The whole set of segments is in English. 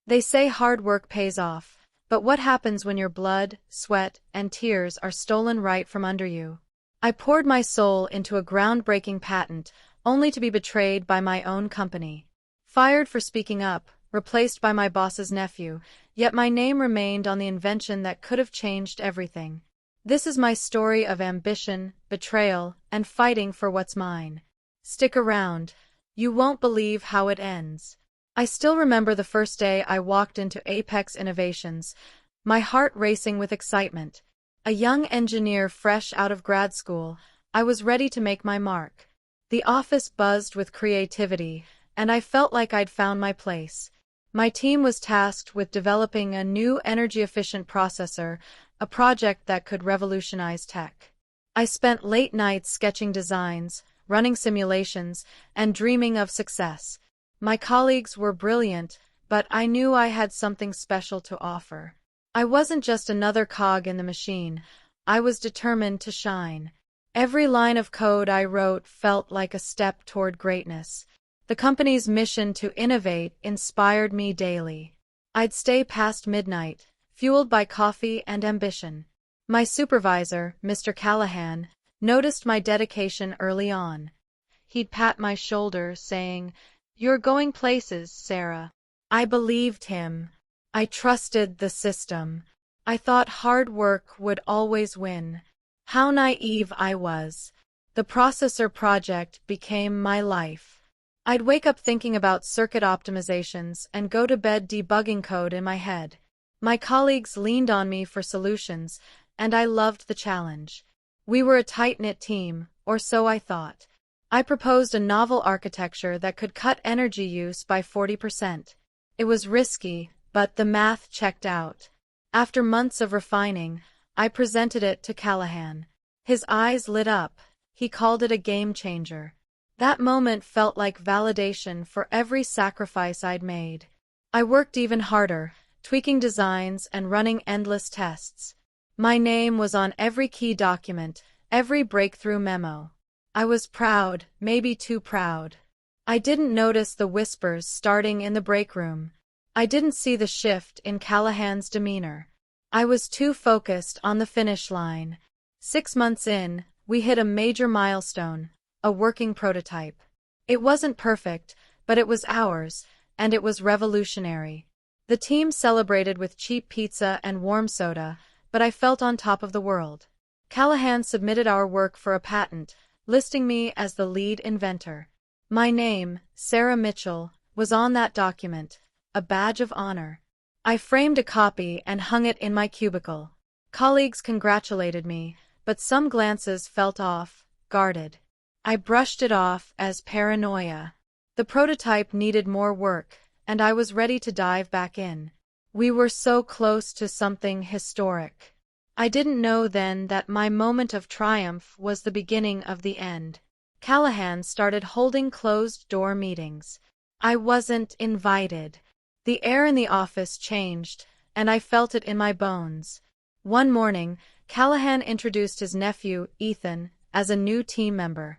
They say hard work pays off, but what happens when your blood, sweat, and tears are stolen right from under you? I poured my soul into a groundbreaking patent, only to be betrayed by my own company. Fired for speaking up, replaced by my boss's nephew, yet my name remained on the invention that could have changed everything. This is my story of ambition, betrayal, and fighting for what's mine. Stick around. You won't believe how it ends. I still remember the first day I walked into Apex Innovations, my heart racing with excitement. A young engineer fresh out of grad school, I was ready to make my mark. The office buzzed with creativity, and I felt like I'd found my place. My team was tasked with developing a new energy-efficient processor, a project that could revolutionize tech. I spent late nights sketching designs, running simulations, and dreaming of success. My colleagues were brilliant, but I knew I had something special to offer. I wasn't just another cog in the machine. I was determined to shine. Every line of code I wrote felt like a step toward greatness. The company's mission to innovate inspired me daily. I'd stay past midnight, fueled by coffee and ambition. My supervisor, Mr. Callahan, noticed my dedication early on. He'd pat my shoulder, saying, "You're going places, Sarah." I believed him. I trusted the system. I thought hard work would always win. How naive I was. The processor project became my life. I'd wake up thinking about circuit optimizations and go to bed debugging code in my head. My colleagues leaned on me for solutions, and I loved the challenge. We were a tight-knit team, or so I thought. I proposed a novel architecture that could cut energy use by 40%. It was risky, but the math checked out. After months of refining, I presented it to Callahan. His eyes lit up. He called it a game changer. That moment felt like validation for every sacrifice I'd made. I worked even harder, tweaking designs and running endless tests. My name was on every key document, every breakthrough memo. I was proud, maybe too proud. I didn't notice the whispers starting in the break room. I didn't see the shift in Callahan's demeanor. I was too focused on the finish line. 6 months in, we hit a major milestone, a working prototype. It wasn't perfect, but it was ours, and it was revolutionary. The team celebrated with cheap pizza and warm soda, but I felt on top of the world. Callahan submitted our work for a patent, listing me as the lead inventor. My name, Sarah Mitchell, was on that document, a badge of honor. I framed a copy and hung it in my cubicle. Colleagues congratulated me, but some glances felt off, guarded. I brushed it off as paranoia. The prototype needed more work, and I was ready to dive back in. We were so close to something historic. I didn't know then that my moment of triumph was the beginning of the end. Callahan started holding closed-door meetings. I wasn't invited. The air in the office changed, and I felt it in my bones. One morning, Callahan introduced his nephew, Ethan, as a new team member.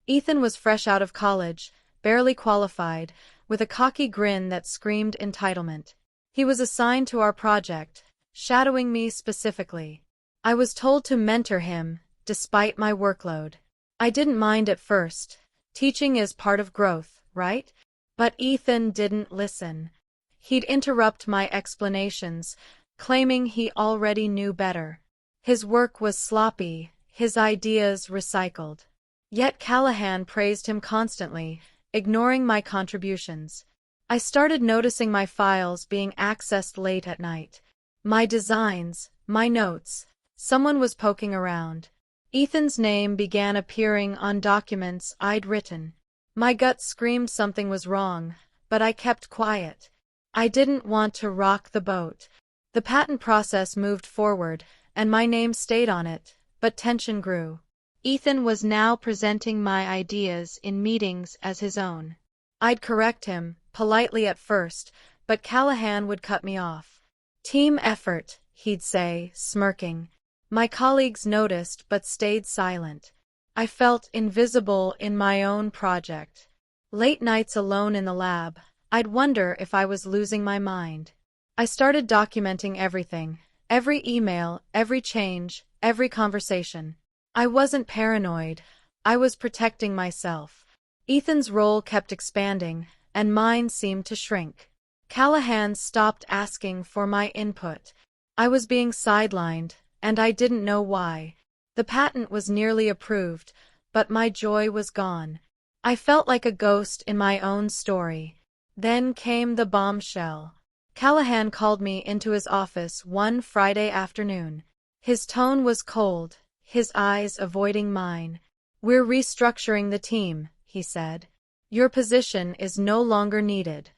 Ethan was fresh out of college, barely qualified, with a cocky grin that screamed entitlement. He was assigned to our project, shadowing me specifically. I was told to mentor him, despite my workload. I didn't mind at first. Teaching is part of growth, right? But Ethan didn't listen. He'd interrupt my explanations, claiming he already knew better. His work was sloppy, his ideas recycled. Yet Callahan praised him constantly, ignoring my contributions. I started noticing my files being accessed late at night. My designs, my notes. Someone was poking around. Ethan's name began appearing on documents I'd written. My gut screamed something was wrong, but I kept quiet. I didn't want to rock the boat. The patent process moved forward, and my name stayed on it, but tension grew. Ethan was now presenting my ideas in meetings as his own. I'd correct him, politely at first, but Callahan would cut me off. "Team effort," he'd say, smirking. My colleagues noticed but stayed silent. I felt invisible in my own project. Late nights alone in the lab, I'd wonder if I was losing my mind. I started documenting everything, every email, every change, every conversation. I wasn't paranoid. I was protecting myself. Ethan's role kept expanding, and mine seemed to shrink. Callahan stopped asking for my input. I was being sidelined, and I didn't know why. The patent was nearly approved, but my joy was gone. I felt like a ghost in my own story. Then came the bombshell. Callahan called me into his office one Friday afternoon. His tone was cold, his eyes avoiding mine. "We're restructuring the team," he said. "Your position is no longer needed."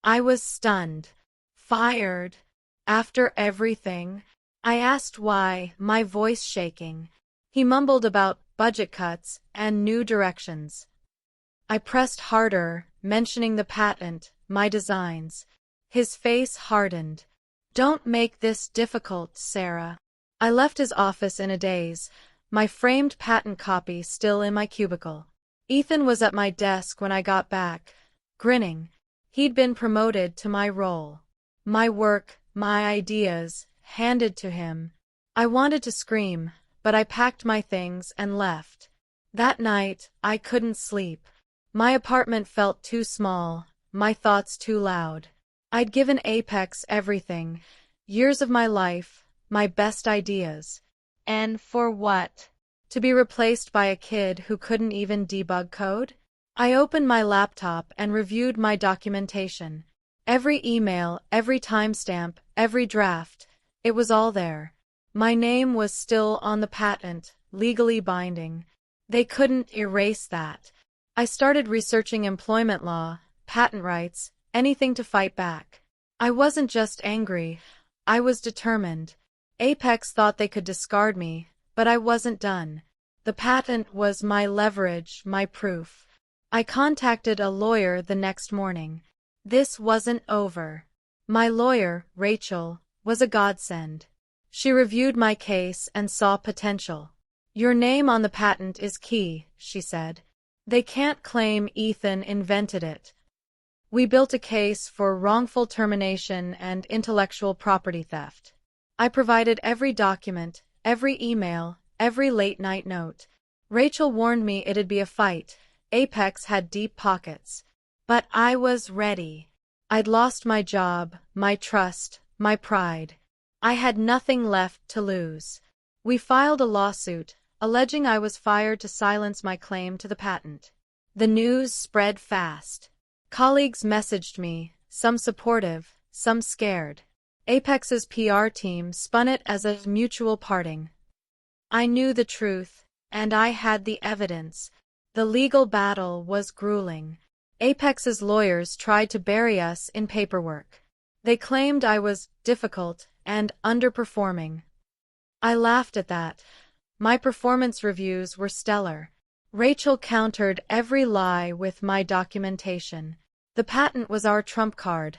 I was stunned. Fired? After everything? I asked why, my voice shaking. He mumbled about budget cuts and new directions. I pressed harder, mentioning the patent, my designs. His face hardened. "Don't make this difficult, Sarah." I left his office in a daze, my framed patent copy still in my cubicle. Ethan was at my desk when I got back, grinning. He'd been promoted to my role. My work, my ideas, handed to him. I wanted to scream, but I packed my things and left. That night, I couldn't sleep. My apartment felt too small, my thoughts too loud. I'd given Apex everything, years of my life, my best ideas. And for what? To be replaced by a kid who couldn't even debug code? I opened my laptop and reviewed my documentation. Every email, every timestamp, every draft. It was all there. My name was still on the patent, legally binding. They couldn't erase that. I started researching employment law, patent rights, anything to fight back. I wasn't just angry. I was determined. Apex thought they could discard me, but I wasn't done. The patent was my leverage, my proof. I contacted a lawyer the next morning. This wasn't over. My lawyer, Rachel, was a godsend. She reviewed my case and saw potential. "Your name on the patent is key," she said. "They can't claim Ethan invented it." We built a case for wrongful termination and intellectual property theft. I provided every document, every email, every late-night note. Rachel warned me it'd be a fight. Apex had deep pockets. But I was ready. I'd lost my job, my trust, my pride. I had nothing left to lose. We filed a lawsuit, alleging I was fired to silence my claim to the patent. The news spread fast. Colleagues messaged me, some supportive, some scared. Apex's PR team spun it as a mutual parting. I knew the truth, and I had the evidence. The legal battle was grueling. Apex's lawyers tried to bury us in paperwork. They claimed I was difficult and underperforming. I laughed at that. My performance reviews were stellar. Rachel countered every lie with my documentation. The patent was our trump card.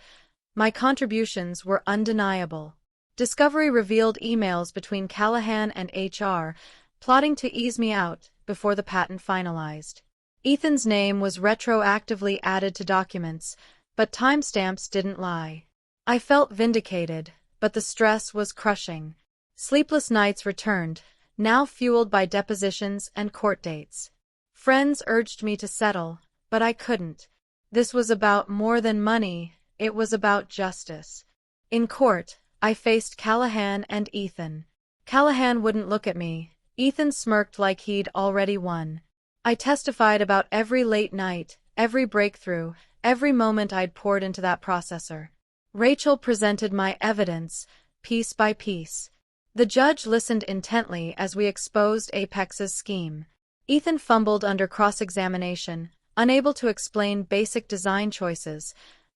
My contributions were undeniable. Discovery revealed emails between Callahan and HR, plotting to ease me out before the patent finalized. Ethan's name was retroactively added to documents, but timestamps didn't lie. I felt vindicated, but the stress was crushing. Sleepless nights returned, now fueled by depositions and court dates. Friends urged me to settle, but I couldn't. This was about more than money, it was about justice. In court, I faced Callahan and Ethan. Callahan wouldn't look at me. Ethan smirked like he'd already won. I testified about every late night, every breakthrough, every moment I'd poured into that processor. Rachel presented my evidence, piece by piece. The judge listened intently as we exposed Apex's scheme. Ethan fumbled under cross-examination, unable to explain basic design choices.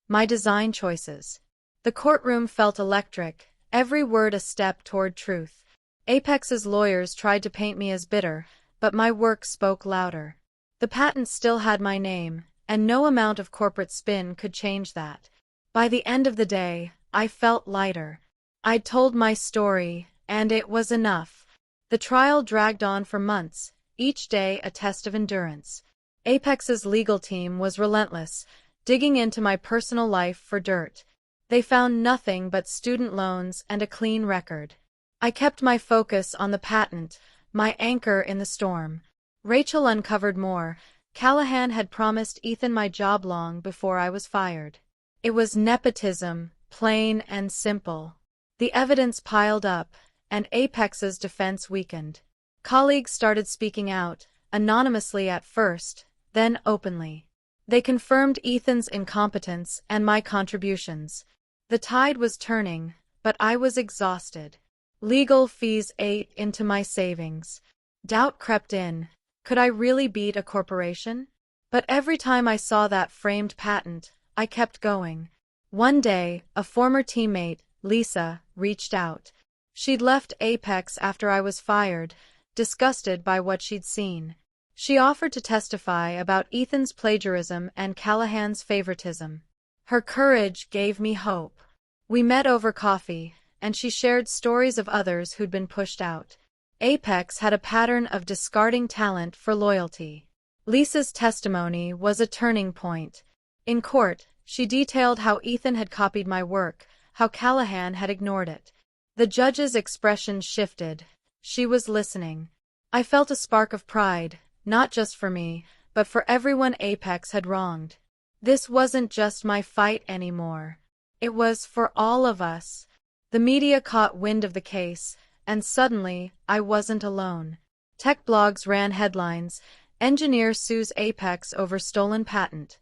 My design choices. The courtroom felt electric, every word a step toward truth. Apex's lawyers tried to paint me as bitter, but my work spoke louder. The patent still had my name, and no amount of corporate spin could change that. By the end of the day, I felt lighter. I'd told my story, and it was enough. The trial dragged on for months, each day a test of endurance. Apex's legal team was relentless, digging into my personal life for dirt. They found nothing but student loans and a clean record. I kept my focus on the patent, my anchor in the storm. Rachel uncovered more. Callahan had promised Ethan my job long before I was fired. It was nepotism, plain and simple. The evidence piled up, and Apex's defense weakened. Colleagues started speaking out, anonymously at first, then openly. They confirmed Ethan's incompetence and my contributions. The tide was turning, but I was exhausted. Legal fees ate into my savings. Doubt crept in. Could I really beat a corporation? But every time I saw that framed patent, I kept going. One day, a former teammate, Lisa, reached out. She'd left Apex after I was fired, disgusted by what she'd seen. She offered to testify about Ethan's plagiarism and Callahan's favoritism. Her courage gave me hope. We met over coffee, and she shared stories of others who'd been pushed out. Apex had a pattern of discarding talent for loyalty. Lisa's testimony was a turning point. In court, she detailed how Ethan had copied my work, how Callahan had ignored it. The judge's expression shifted. She was listening. I felt a spark of pride, not just for me, but for everyone Apex had wronged. This wasn't just my fight anymore. It was for all of us. The media caught wind of the case, and suddenly, I wasn't alone. Tech blogs ran headlines, "Engineer sues Apex over stolen patent."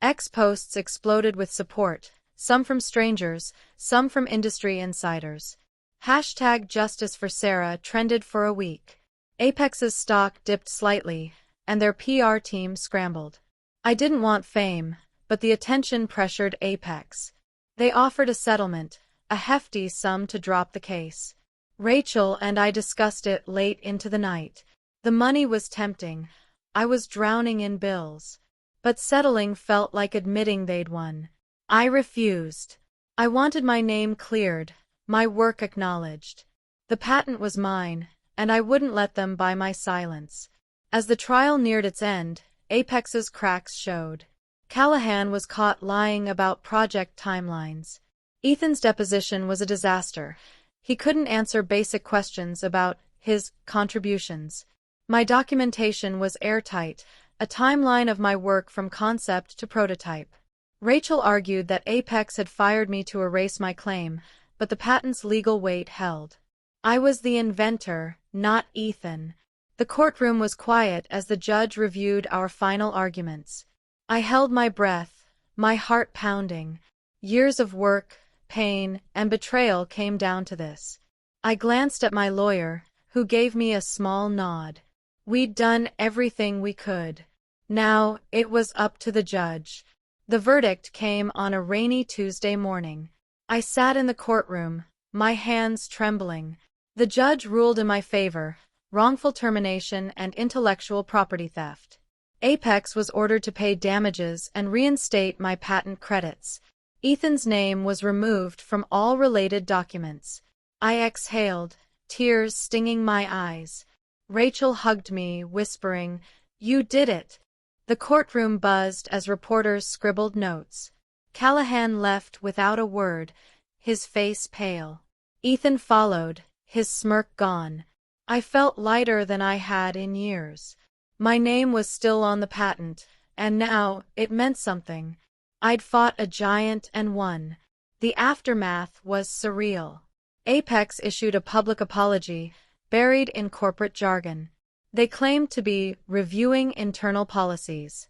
X posts exploded with support, some from strangers, some from industry insiders. Hashtag Justice for Sarah trended for a week. Apex's stock dipped slightly, and their PR team scrambled. I didn't want fame, but the attention pressured Apex. They offered a settlement, a hefty sum to drop the case. Rachel and I discussed it late into the night. The money was tempting. I was drowning in bills. But settling felt like admitting they'd won. I refused. I wanted my name cleared, my work acknowledged. The patent was mine, and I wouldn't let them buy my silence. As the trial neared its end, Apex's cracks showed. Callahan was caught lying about project timelines. Ethan's deposition was a disaster. He couldn't answer basic questions about his contributions. My documentation was airtight, a timeline of my work from concept to prototype. Rachel argued that Apex had fired me to erase my claim, but the patent's legal weight held. I was the inventor, not Ethan. The courtroom was quiet as the judge reviewed our final arguments. I held my breath, my heart pounding. Years of work, pain, and betrayal came down to this. I glanced at my lawyer, who gave me a small nod. We'd done everything we could. Now, it was up to the judge. The verdict came on a rainy Tuesday morning. I sat in the courtroom, my hands trembling. The judge ruled in my favor, wrongful termination and intellectual property theft. Apex was ordered to pay damages and reinstate my patent credits. Ethan's name was removed from all related documents. I exhaled, tears stinging my eyes. Rachel hugged me, whispering, "You did it." The courtroom buzzed as reporters scribbled notes. Callahan left without a word, his face pale. Ethan followed, his smirk gone. I felt lighter than I had in years. My name was still on the patent, and now it meant something. I'd fought a giant and won. The aftermath was surreal. Apex issued a public apology, buried in corporate jargon. They claimed to be reviewing internal policies.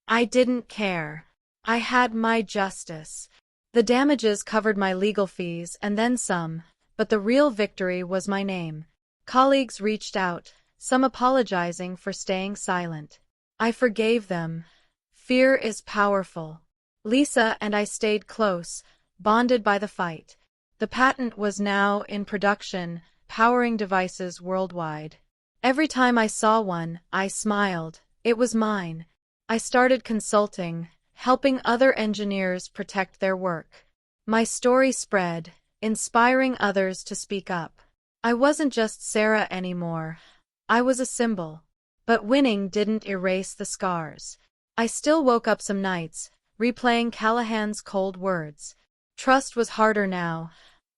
I didn't care. I had my justice. The damages covered my legal fees and then some, but the real victory was my name. Colleagues reached out, some apologizing for staying silent. I forgave them. Fear is powerful. Lisa and I stayed close, bonded by the fight. The patent was now in production, powering devices worldwide. Every time I saw one, I smiled. It was mine. I started consulting, helping other engineers protect their work. My story spread, inspiring others to speak up. I wasn't just Sarah anymore. I was a symbol. But winning didn't erase the scars. I still woke up some nights, replaying Callahan's cold words. Trust was harder now.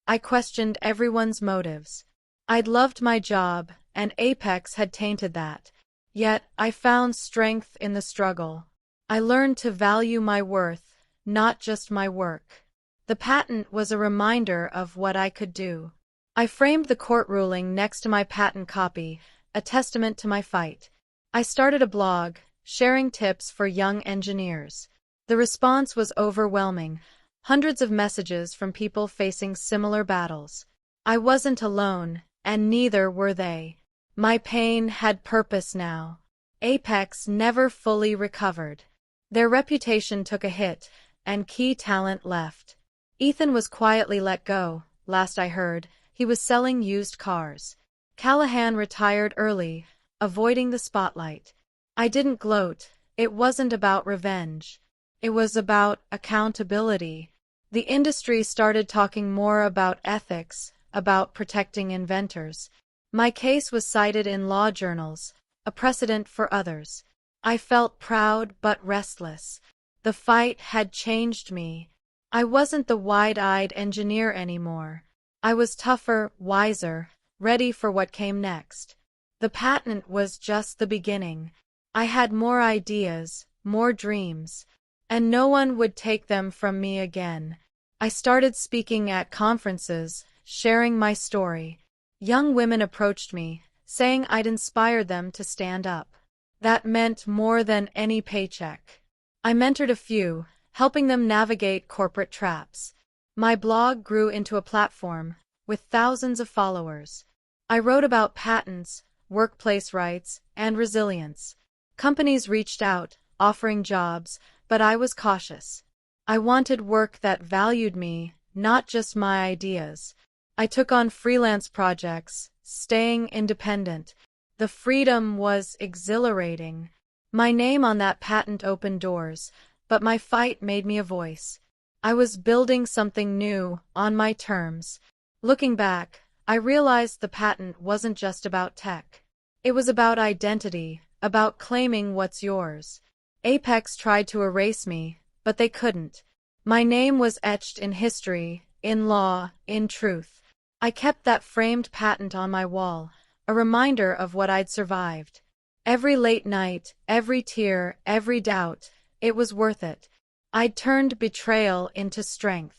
I questioned everyone's motives. I'd loved my job, and Apex had tainted that. Yet, I found strength in the struggle. I learned to value my worth, not just my work. The patent was a reminder of what I could do. I framed the court ruling next to my patent copy, a testament to my fight. I started a blog, sharing tips for young engineers. The response was overwhelming. Hundreds of messages from people facing similar battles. I wasn't alone, and neither were they. My pain had purpose now. Apex never fully recovered. Their reputation took a hit, and key talent left. Ethan was quietly let go, last I heard. He was selling used cars. Callahan retired early, avoiding the spotlight. I didn't gloat. It wasn't about revenge. It was about accountability. The industry started talking more about ethics, about protecting inventors. My case was cited in law journals, a precedent for others. I felt proud but restless. The fight had changed me. I wasn't the wide-eyed engineer anymore. I was tougher, wiser, ready for what came next. The patent was just the beginning. I had more ideas, more dreams, and no one would take them from me again. I started speaking at conferences, sharing my story. Young women approached me, saying I'd inspired them to stand up. That meant more than any paycheck. I mentored a few, helping them navigate corporate traps. My blog grew into a platform, with thousands of followers. I wrote about patents, workplace rights, and resilience. Companies reached out, offering jobs, but I was cautious. I wanted work that valued me, not just my ideas. I took on freelance projects, staying independent. The freedom was exhilarating. My name on that patent opened doors, but my fight made me a voice. I was building something new, on my terms. Looking back, I realized the patent wasn't just about tech. It was about identity, about claiming what's yours. Apex tried to erase me, but they couldn't. My name was etched in history, in law, in truth. I kept that framed patent on my wall, a reminder of what I'd survived. Every late night, every tear, every doubt, it was worth it. I'd turned betrayal into strength.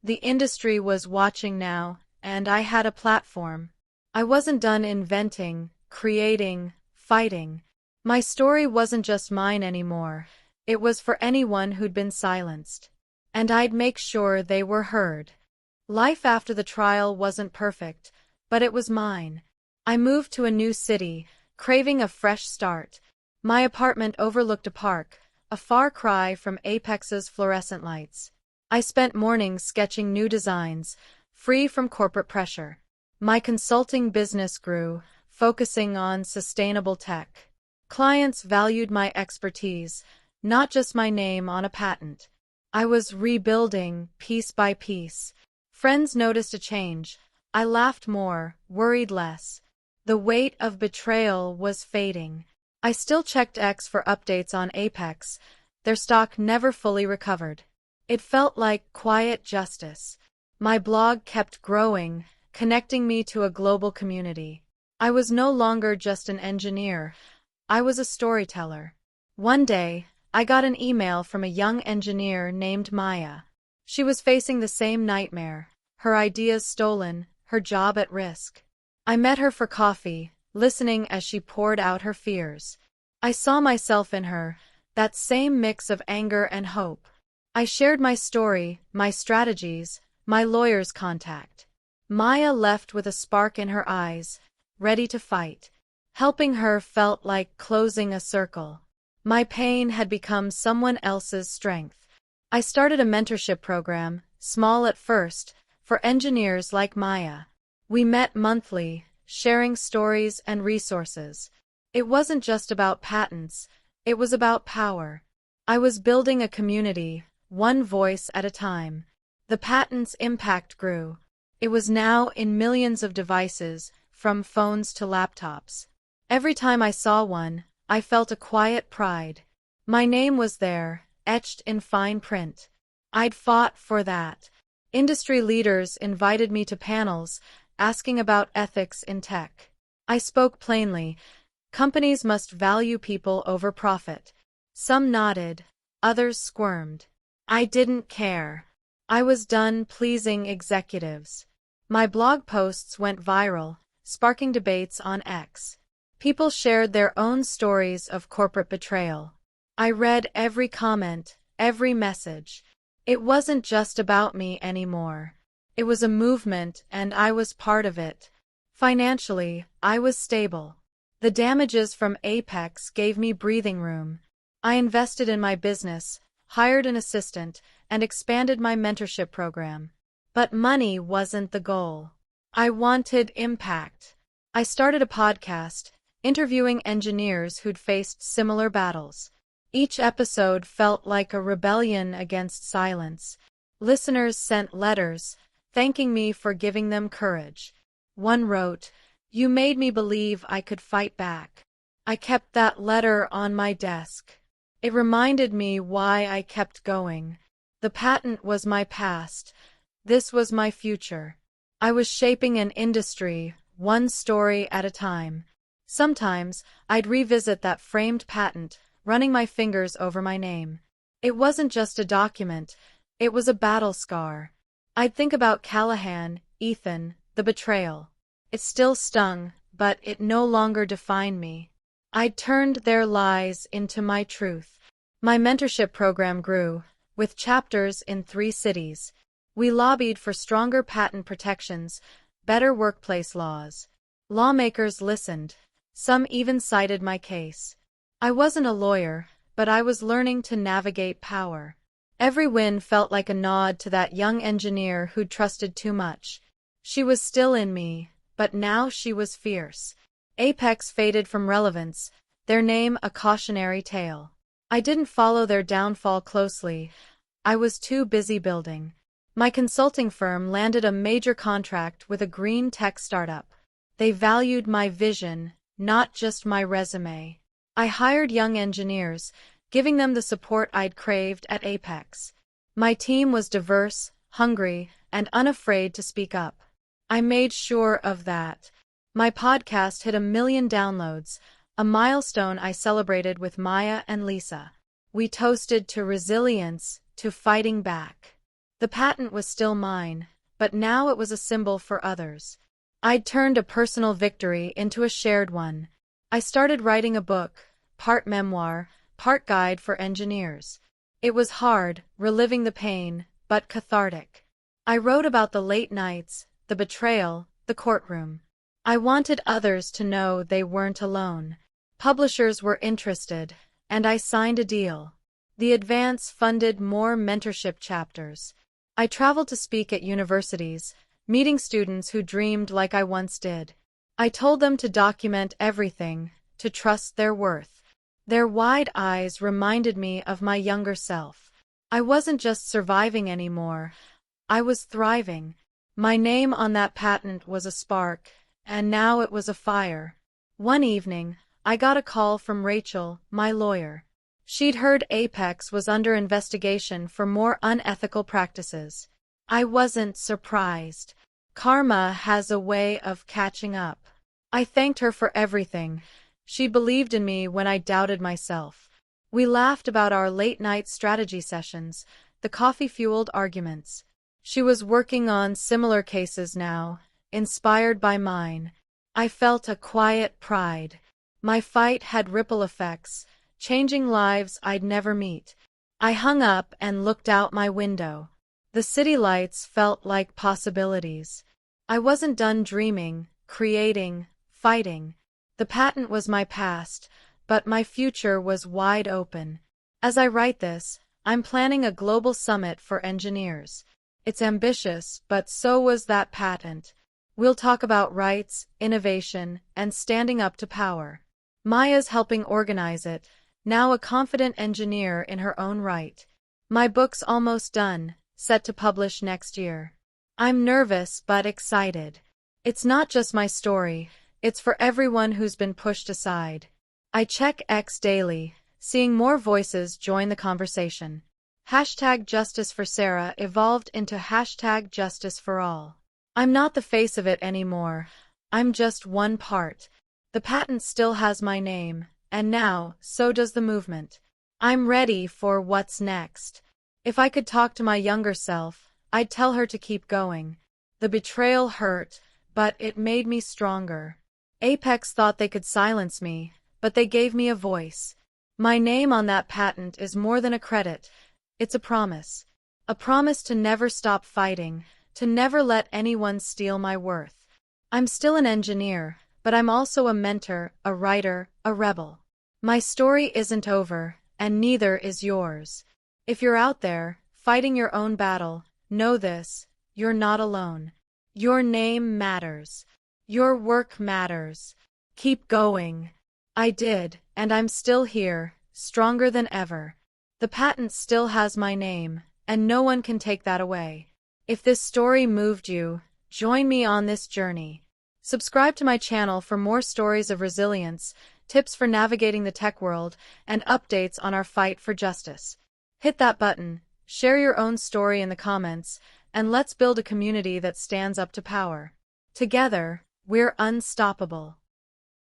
The industry was watching now, and I had a platform. I wasn't done inventing, creating, fighting. My story wasn't just mine anymore. It was for anyone who'd been silenced. And I'd make sure they were heard. Life after the trial wasn't perfect, but it was mine. I moved to a new city, craving a fresh start. My apartment overlooked a park, a far cry from Apex's fluorescent lights. I spent mornings sketching new designs, free from corporate pressure. My consulting business grew, focusing on sustainable tech. Clients valued my expertise, not just my name on a patent. I was rebuilding, piece by piece. Friends noticed a change. I laughed more, worried less. The weight of betrayal was fading. I still checked X for updates on Apex. Their stock never fully recovered. It felt like quiet justice. My blog kept growing, connecting me to a global community. I was no longer just an engineer. I was a storyteller. One day, I got an email from a young engineer named Maya. She was facing the same nightmare, her ideas stolen, her job at risk. I met her for coffee, listening as she poured out her fears. I saw myself in her, that same mix of anger and hope. I shared my story, my strategies, my lawyer's contact. Maya left with a spark in her eyes, ready to fight. Helping her felt like closing a circle. My pain had become someone else's strength. I started a mentorship program, small at first, for engineers like Maya. We met monthly, sharing stories and resources. It wasn't just about patents, it was about power. I was building a community, one voice at a time. The patent's impact grew. It was now in millions of devices, from phones to laptops. Every time I saw one, I felt a quiet pride. My name was there, etched in fine print. I'd fought for that. Industry leaders invited me to panels, asking about ethics in tech. I spoke plainly. Companies must value people over profit. Some nodded, others squirmed. I didn't care. I was done pleasing executives. My blog posts went viral, sparking debates on X. People shared their own stories of corporate betrayal. I read every comment, every message. It wasn't just about me anymore. It was a movement, and I was part of it. Financially, I was stable. The damages from Apex gave me breathing room. I invested in my business, hired an assistant, and expanded my mentorship program. But money wasn't the goal. I wanted impact. I started a podcast, interviewing engineers who'd faced similar battles. Each episode felt like a rebellion against silence. Listeners sent letters, thanking me for giving them courage. One wrote, "You made me believe I could fight back." I kept that letter on my desk. It reminded me why I kept going. The patent was my past. This was my future. I was shaping an industry, one story at a time. Sometimes, I'd revisit that framed patent, running my fingers over my name. It wasn't just a document, it was a battle scar. I'd think about Callahan, Ethan, the betrayal. It still stung, but it no longer defined me. I'd turned their lies into my truth. My mentorship program grew, with chapters in 3 cities. We lobbied for stronger patent protections, better workplace laws. Lawmakers listened. Some even cited my case. I wasn't a lawyer, but I was learning to navigate power. Every win felt like a nod to that young engineer who'd trusted too much. She was still in me, but now she was fierce. Apex faded from relevance, their name a cautionary tale. I didn't follow their downfall closely. I was too busy building. My consulting firm landed a major contract with a green tech startup. They valued my vision, not just my resume. I hired young engineers, giving them the support I'd craved at Apex. My team was diverse, hungry, and unafraid to speak up. I made sure of that. My podcast hit 1 million downloads, a milestone I celebrated with Maya and Lisa. We toasted to resilience, to fighting back. The patent was still mine, but now it was a symbol for others. I'd turned a personal victory into a shared one. I started writing a book, part memoir, part guide for engineers. It was hard, reliving the pain, but cathartic. I wrote about the late nights, the betrayal, the courtroom. I wanted others to know they weren't alone. Publishers were interested, and I signed a deal. The advance funded more mentorship chapters. I traveled to speak at universities, meeting students who dreamed like I once did. I told them to document everything, to trust their worth. Their wide eyes reminded me of my younger self. I wasn't just surviving anymore. I was thriving. My name on that patent was a spark, and now it was a fire. One evening, I got a call from Rachel, my lawyer. She'd heard Apex was under investigation for more unethical practices. I wasn't surprised. Karma has a way of catching up. I thanked her for everything. She believed in me when I doubted myself. We laughed about our late-night strategy sessions, the coffee-fueled arguments. She was working on similar cases now, inspired by mine. I felt a quiet pride. My fight had ripple effects, changing lives I'd never meet. I hung up and looked out my window. The city lights felt like possibilities. I wasn't done dreaming, creating, fighting. The patent was my past, but my future was wide open. As I write this, I'm planning a global summit for engineers. It's ambitious, but so was that patent. We'll talk about rights, innovation, and standing up to power. Maya's helping organize it, now a confident engineer in her own right. My book's almost done, set to publish next year. I'm nervous but excited. It's not just my story, it's for everyone who's been pushed aside. I check X daily, seeing more voices join the conversation. Hashtag Justice for Sarah evolved into hashtag Justice for All. I'm not the face of it anymore. I'm just one part. The patent still has my name, and now, so does the movement. I'm ready for what's next. If I could talk to my younger self, I'd tell her to keep going. The betrayal hurt, but it made me stronger. Apex thought they could silence me, but they gave me a voice. My name on that patent is more than a credit. It's a promise. A promise to never stop fighting, to never let anyone steal my worth. I'm still an engineer, but I'm also a mentor, a writer, a rebel. My story isn't over, and neither is yours. If you're out there, fighting your own battle, know this, you're not alone. Your name matters. Your work matters. Keep going. I did, and I'm still here, stronger than ever. The patent still has my name, and no one can take that away. If this story moved you, join me on this journey. Subscribe to my channel for more stories of resilience, tips for navigating the tech world, and updates on our fight for justice. Hit that button, share your own story in the comments, and let's build a community that stands up to power. Together, we're unstoppable.